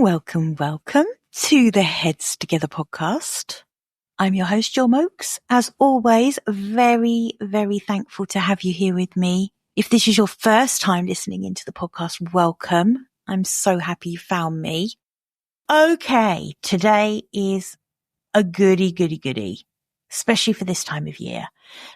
Welcome to the Heads Together podcast. I'm your host, Jill Mokes. As always, very, very thankful to have you here with me. If this is your first time listening into the podcast, welcome. I'm so happy you found me. Okay, today is a goody, especially for this time of year.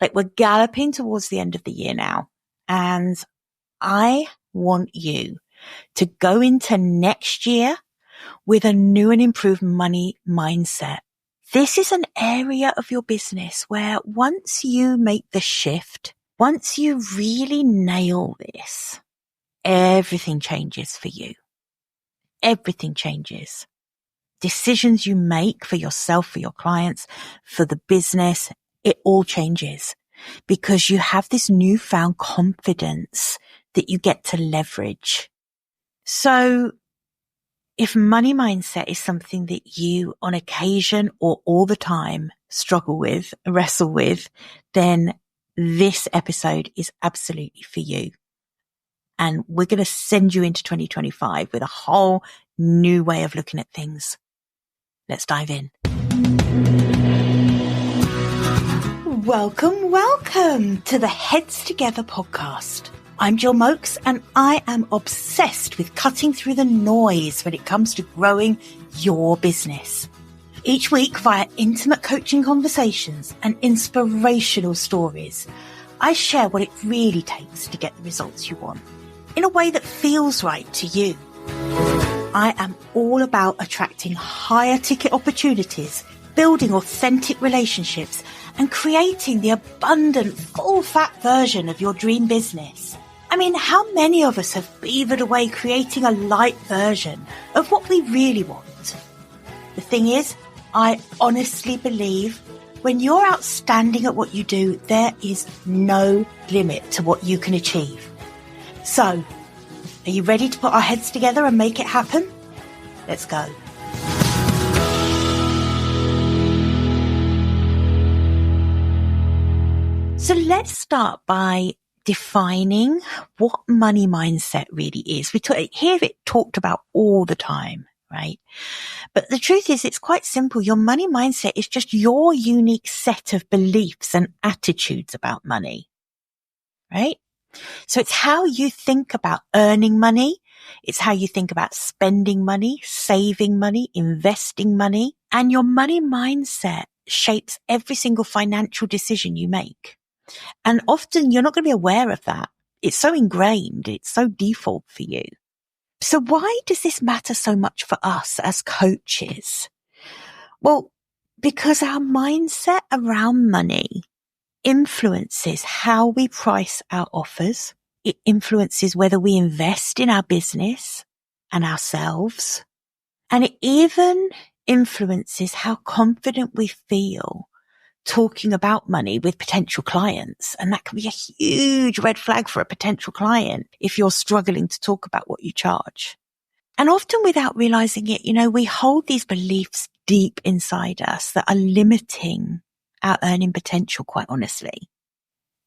Like, we're galloping towards the end of the year now, and I want you to go into next year with a new and improved money mindset. This is an area of your business where once you make the shift, once you really nail this, everything changes for you. Everything changes. Decisions you make for yourself, for your clients, for the business, it all changes because you have this newfound confidence that you get to leverage. So if money mindset is something that you on occasion or all the time struggle with, wrestle with, then this episode is absolutely for you. And we're going to send you into 2025 with a whole new way of looking at things. Let's dive in. Welcome to the Heads Together podcast. I'm Jill Mokes, and I am obsessed with cutting through the noise when it comes to growing your business. Each week, via intimate coaching conversations and inspirational stories, I share what it really takes to get the results you want in a way that feels right to you. I am all about attracting higher ticket opportunities, building authentic relationships, and creating the abundant, full-fat version of your dream business. I mean, how many of us have beavered away creating a light version of what we really want? The thing is, I honestly believe when you're outstanding at what you do, there is no limit to what you can achieve. So, are you ready to put our heads together and make it happen? Let's go. So let's start by defining what money mindset really is. We hear it talked about all the time, right? But the truth is, it's quite simple. Your money mindset is just your unique set of beliefs and attitudes about money, right? So it's how you think about earning money. It's how you think about spending money, saving money, investing money. And your money mindset shapes every single financial decision you make. And often you're not going to be aware of that. It's so ingrained. It's so default for you. So why does this matter so much for us as coaches? Well, because our mindset around money influences how we price our offers. It influences whether we invest in our business and ourselves. And it even influences how confident we feel talking about money with potential clients. And that can be a huge red flag for a potential client if you're struggling to talk about what you charge. And often without realizing it, we hold these beliefs deep inside us that are limiting our earning potential, quite honestly.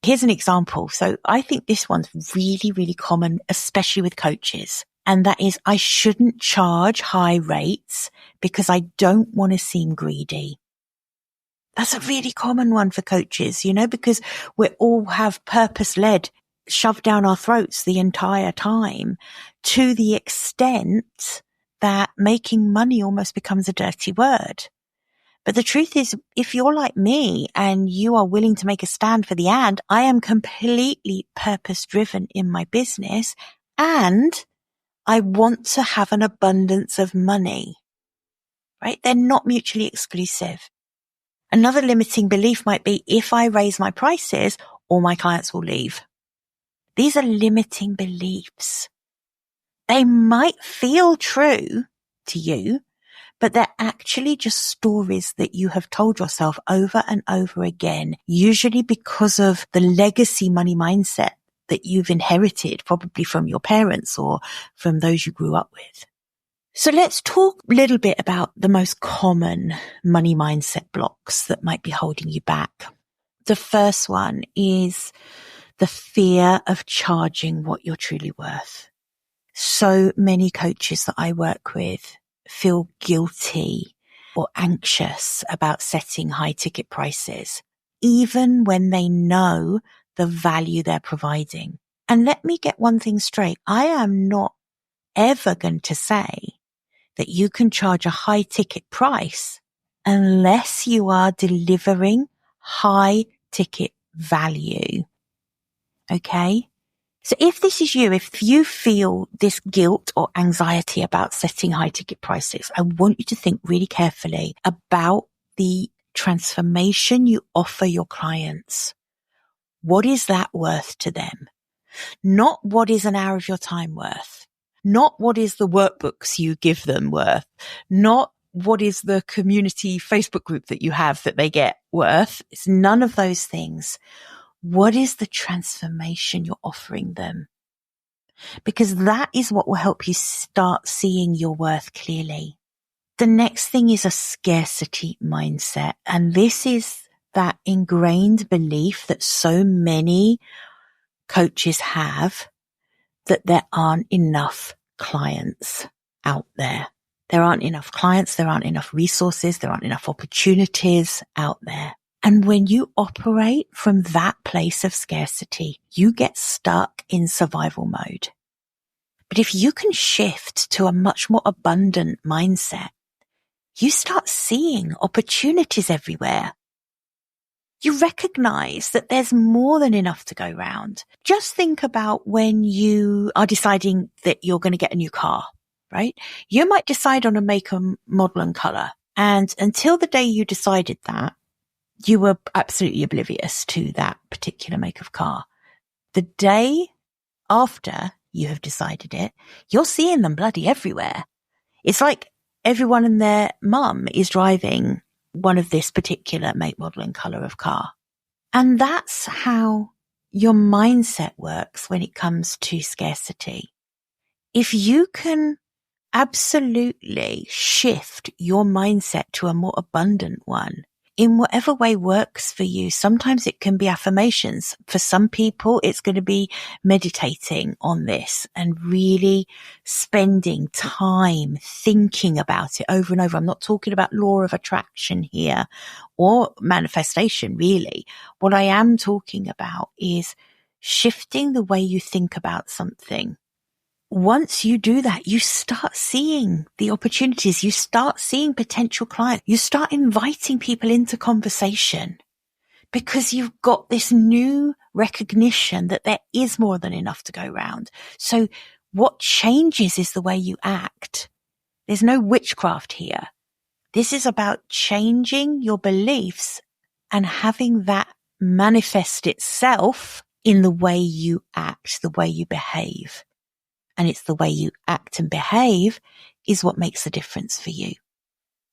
Here's an example. So I think this one's really, really common, especially with coaches. And that is, I shouldn't charge high rates because I don't want to seem greedy. That's a really common one for coaches, because we all have purpose-led shoved down our throats the entire time to the extent that making money almost becomes a dirty word. But the truth is, if you're like me and you are willing to make a stand for I am completely purpose-driven in my business and I want to have an abundance of money, right? They're not mutually exclusive. Another limiting belief might be, if I raise my prices, all my clients will leave. These are limiting beliefs. They might feel true to you, but they're actually just stories that you have told yourself over and over again, usually because of the legacy money mindset that you've inherited, probably from your parents or from those you grew up with. So let's talk a little bit about the most common money mindset blocks that might be holding you back. The first one is the fear of charging what you're truly worth. So many coaches that I work with feel guilty or anxious about setting high ticket prices, even when they know the value they're providing. And let me get one thing straight. I am not ever going to say that you can charge a high ticket price unless you are delivering high ticket value. Okay? So if this is you, if you feel this guilt or anxiety about setting high ticket prices, I want you to think really carefully about the transformation you offer your clients. What is that worth to them? Not what is an hour of your time worth. Not what is the workbooks you give them worth. Not what is the community Facebook group that you have that they get worth. It's none of those things. What is the transformation you're offering them? Because that is what will help you start seeing your worth clearly. The next thing is a scarcity mindset. And this is that ingrained belief that so many coaches have that there aren't enough clients out there. There aren't enough clients. There aren't enough resources. There aren't enough opportunities out there. And when you operate from that place of scarcity, you get stuck in survival mode. But if you can shift to a much more abundant mindset, you start seeing opportunities everywhere. You recognize that there's more than enough to go round. Just think about when you are deciding that you're going to get a new car, right? You might decide on a make, model and color. And until the day you decided that, you were absolutely oblivious to that particular make of car. The day after you have decided it, you're seeing them bloody everywhere. It's like everyone and their mum is driving one of this particular make, model and color of car. And that's how your mindset works when it comes to scarcity. If you can absolutely shift your mindset to a more abundant one, in whatever way works for you. Sometimes it can be affirmations. For some people, it's going to be meditating on this and really spending time thinking about it over and over. I'm not talking about law of attraction here or manifestation, really. What I am talking about is shifting the way you think about something. Once you do that, you start seeing the opportunities. You start seeing potential clients. You start inviting people into conversation because you've got this new recognition that there is more than enough to go round. So what changes is the way you act. There's no witchcraft here. This is about changing your beliefs and having that manifest itself in the way you act, the way you behave. And it's the way you act and behave is what makes the difference for you.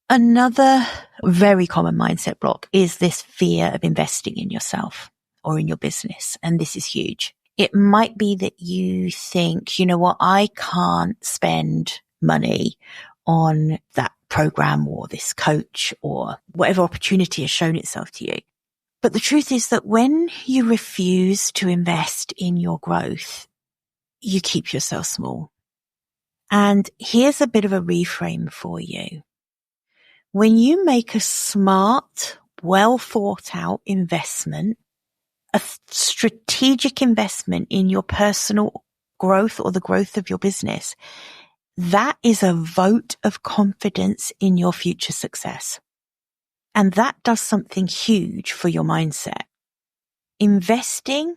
Another very common mindset block is this fear of investing in yourself or in your business. And this is huge. It might be that you think, you know what, I can't spend money on that program or this coach or whatever opportunity has shown itself to you. But the truth is that when you refuse to invest in your growth, you keep yourself small. And here's a bit of a reframe for you. When you make a smart, well thought out investment, a strategic investment in your personal growth or the growth of your business, that is a vote of confidence in your future success. And that does something huge for your mindset. Investing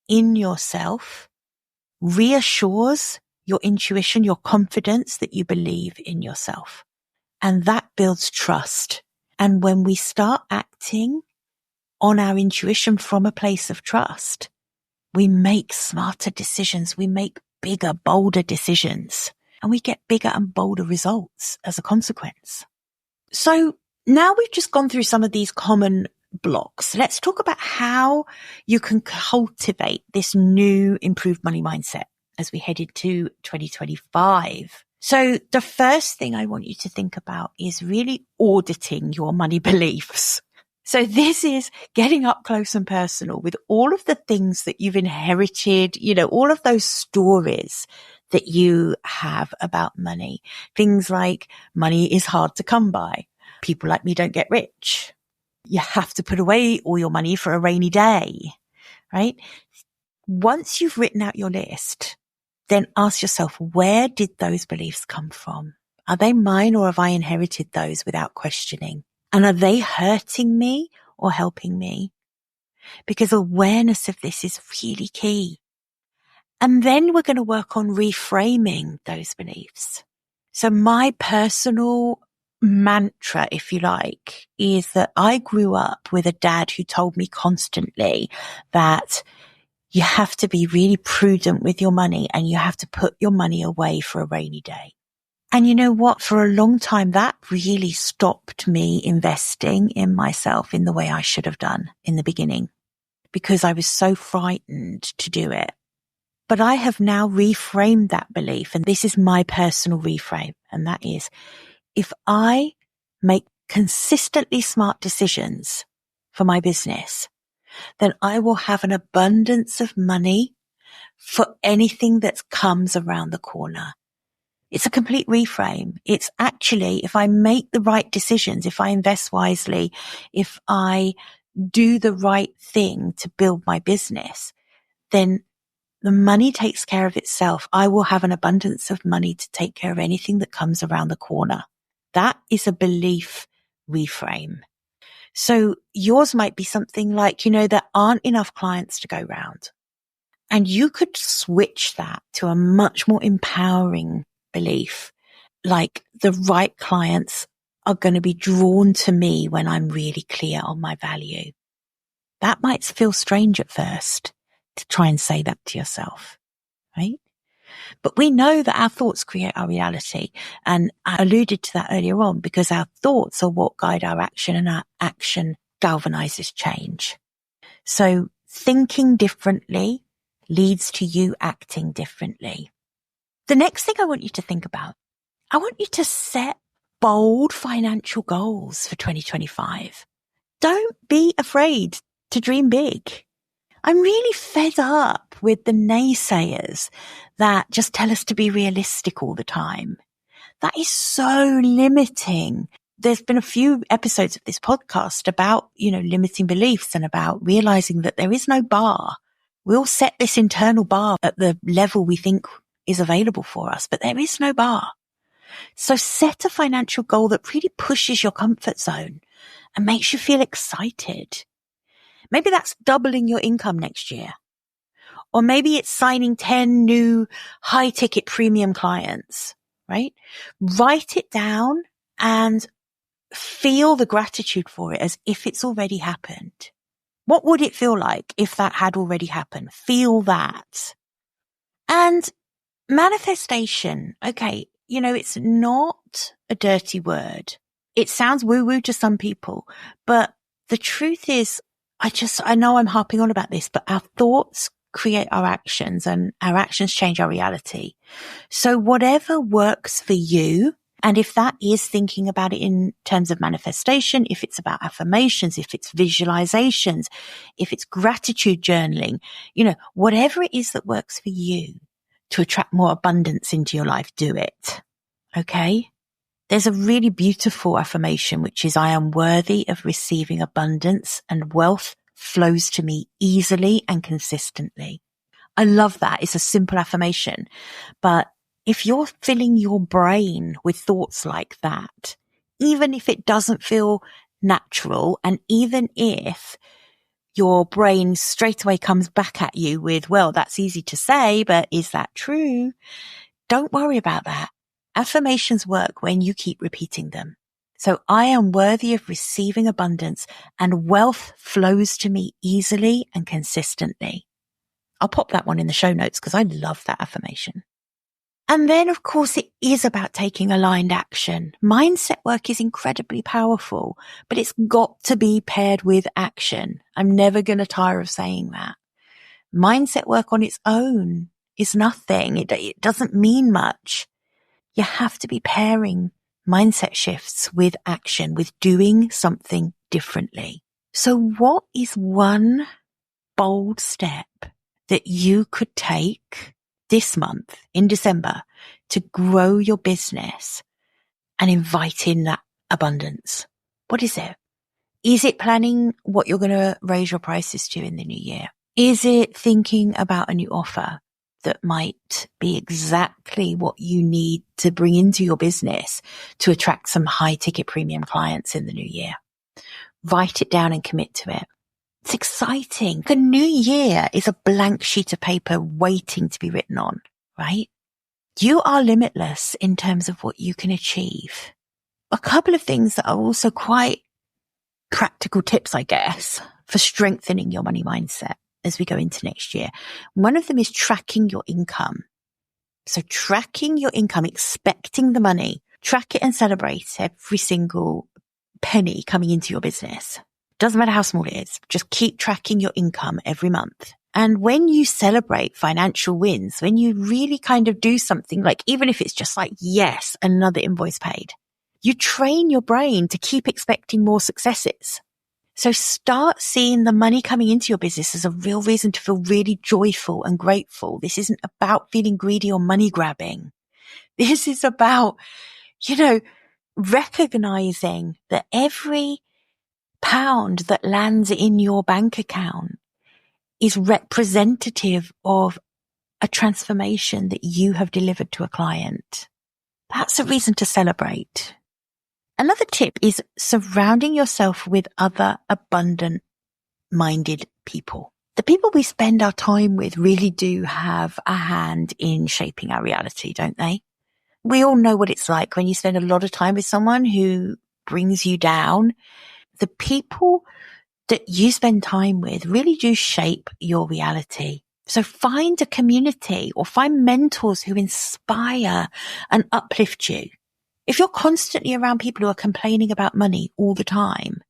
in yourself reassures your intuition, your confidence that you believe in yourself. And that builds trust. And when we start acting on our intuition from a place of trust, we make smarter decisions. We make bigger, bolder decisions. And we get bigger and bolder results as a consequence. So now we've just gone through some of these common blocks. Let's talk about how you can cultivate this new improved money mindset as we head into 2025. So the first thing I want you to think about is really auditing your money beliefs. So this is getting up close and personal with all of the things that you've inherited, all of those stories that you have about money. Things like money is hard to come by. People like me don't get rich. You have to put away all your money for a rainy day, right? Once you've written out your list, then ask yourself, where did those beliefs come from? Are they mine, or have I inherited those without questioning? And are they hurting me or helping me? Because awareness of this is really key. And then we're going to work on reframing those beliefs. So my personal mantra, if you like, is that I grew up with a dad who told me constantly that you have to be really prudent with your money and you have to put your money away for a rainy day. And you know what? For a long time, that really stopped me investing in myself in the way I should have done in the beginning, because I was so frightened to do it. But I have now reframed that belief, and this is my personal reframe. And that is, if I make consistently smart decisions for my business, then I will have an abundance of money for anything that comes around the corner. It's a complete reframe. It's actually, if I make the right decisions, if I invest wisely, if I do the right thing to build my business, then the money takes care of itself. I will have an abundance of money to take care of anything that comes around the corner. That is a belief reframe. So yours might be something like, there aren't enough clients to go round. And you could switch that to a much more empowering belief, like the right clients are going to be drawn to me when I'm really clear on my value. That might feel strange at first to try and say that to yourself, right? But we know that our thoughts create our reality. And I alluded to that earlier on, because our thoughts are what guide our action, and our action galvanizes change. So thinking differently leads to you acting differently. The next thing I want you to think about, I want you to set bold financial goals for 2025. Don't be afraid to dream big. I'm really fed up with the naysayers that just tell us to be realistic all the time. That is so limiting. There's been a few episodes of this podcast about, limiting beliefs and about realizing that there is no bar. We'll set this internal bar at the level we think is available for us, but there is no bar. So set a financial goal that really pushes your comfort zone and makes you feel excited. Maybe that's doubling your income next year. Or maybe it's signing 10 new high ticket premium clients, right? Write it down and feel the gratitude for it as if it's already happened. What would it feel like if that had already happened? Feel that. And manifestation, okay, it's not a dirty word. It sounds woo-woo to some people, but the truth is, I know I'm harping on about this, but our thoughts create our actions and our actions change our reality. So whatever works for you, and if that is thinking about it in terms of manifestation, if it's about affirmations, if it's visualizations, if it's gratitude journaling, whatever it is that works for you to attract more abundance into your life, do it. Okay? There's a really beautiful affirmation, which is, I am worthy of receiving abundance and wealth flows to me easily and consistently. I love that. It's a simple affirmation, but if you're filling your brain with thoughts like that, even if it doesn't feel natural, and even if your brain straight away comes back at you with, well, that's easy to say, but is that true? Don't worry about that. Affirmations work when you keep repeating them. So I am worthy of receiving abundance and wealth flows to me easily and consistently. I'll pop that one in the show notes because I love that affirmation. And then, of course, it is about taking aligned action. Mindset work is incredibly powerful, but it's got to be paired with action. I'm never going to tire of saying that. Mindset work on its own is nothing. It doesn't mean much. You have to be pairing mindset shifts with action, with doing something differently. So what is one bold step that you could take this month in December to grow your business and invite in that abundance? What is it? Is it planning what you're going to raise your prices to in the new year? Is it thinking about a new offer that might be exactly what you need to bring into your business to attract some high ticket premium clients in the new year? Write it down and commit to it. It's exciting. The new year is a blank sheet of paper waiting to be written on, right? You are limitless in terms of what you can achieve. A couple of things that are also quite practical tips, I guess, for strengthening your money mindset as we go into next year. One of them is tracking your income. So tracking your income, expecting the money, track it and celebrate every single penny coming into your business. Doesn't matter how small it is. Just keep tracking your income every month. And when you celebrate financial wins, when you really kind of do something like, even if it's just like, yes, another invoice paid, you train your brain to keep expecting more successes. So start seeing the money coming into your business as a real reason to feel really joyful and grateful. This isn't about feeling greedy or money grabbing. This is about, recognizing that every pound that lands in your bank account is representative of a transformation that you have delivered to a client. That's a reason to celebrate. Another tip is surrounding yourself with other abundant-minded people. The people we spend our time with really do have a hand in shaping our reality, don't they? We all know what it's like when you spend a lot of time with someone who brings you down. The people that you spend time with really do shape your reality. So find a community or find mentors who inspire and uplift you. If you're constantly around people who are complaining about money all the time,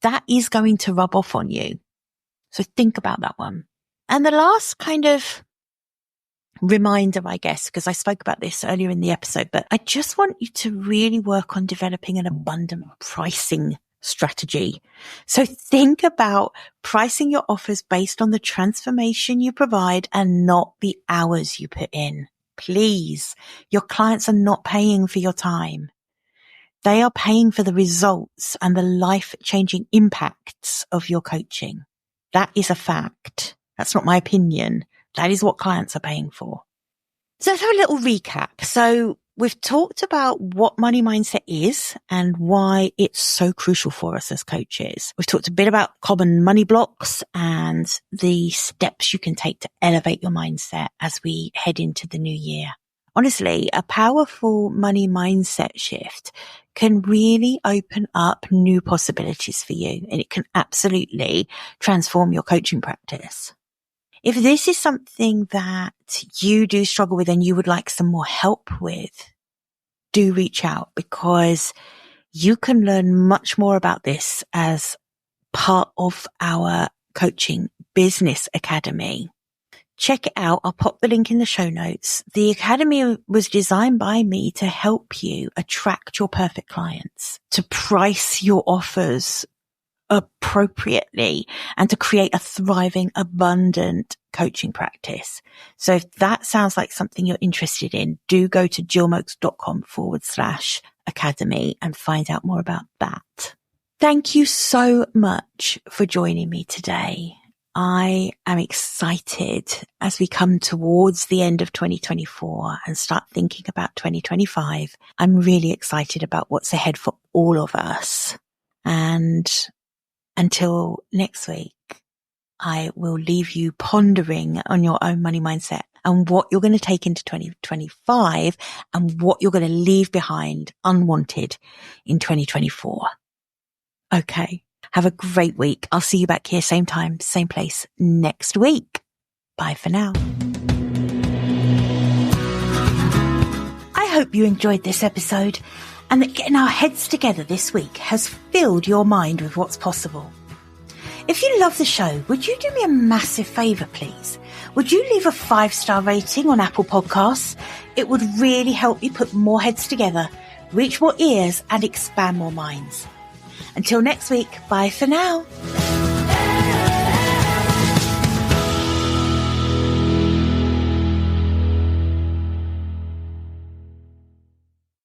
that is going to rub off on you. So think about that one. And the last kind of reminder, I guess, because I spoke about this earlier in the episode, but I just want you to really work on developing an abundant pricing strategy. So think about pricing your offers based on the transformation you provide and not the hours you put in. Please, your clients are not paying for your time. They are paying for the results and the life-changing impacts of your coaching. That is a fact. That's not my opinion. That is what clients are paying for. So let's have a little recap. So we've talked about what money mindset is and why it's so crucial for us as coaches. We've talked a bit about common money blocks and the steps you can take to elevate your mindset as we head into the new year. Honestly, a powerful money mindset shift can really open up new possibilities for you, and it can absolutely transform your coaching practice. If this is something that you do struggle with and you would like some more help with, do reach out, because you can learn much more about this as part of our coaching business academy. Check it out. I'll pop the link in the show notes. The academy was designed by me to help you attract your perfect clients, to price your offers appropriately, and to create a thriving, abundant coaching practice. So if that sounds like something you're interested in, do go to jillmoakes.com/academy and find out more about that. Thank you so much for joining me today. I am excited as we come towards the end of 2024 and start thinking about 2025. I'm really excited about what's ahead for all of us. And until next week, I will leave you pondering on your own money mindset and what you're going to take into 2025 and what you're going to leave behind unwanted in 2024. Okay. Have a great week. I'll see you back here, same time, same place next week. Bye for now. I hope you enjoyed this episode and that getting our heads together this week has filled your mind with what's possible. If you love the show, would you do me a massive favour, please? Would you leave a 5-star rating on Apple Podcasts? It would really help me put more heads together, reach more ears and expand more minds. Until next week, bye for now.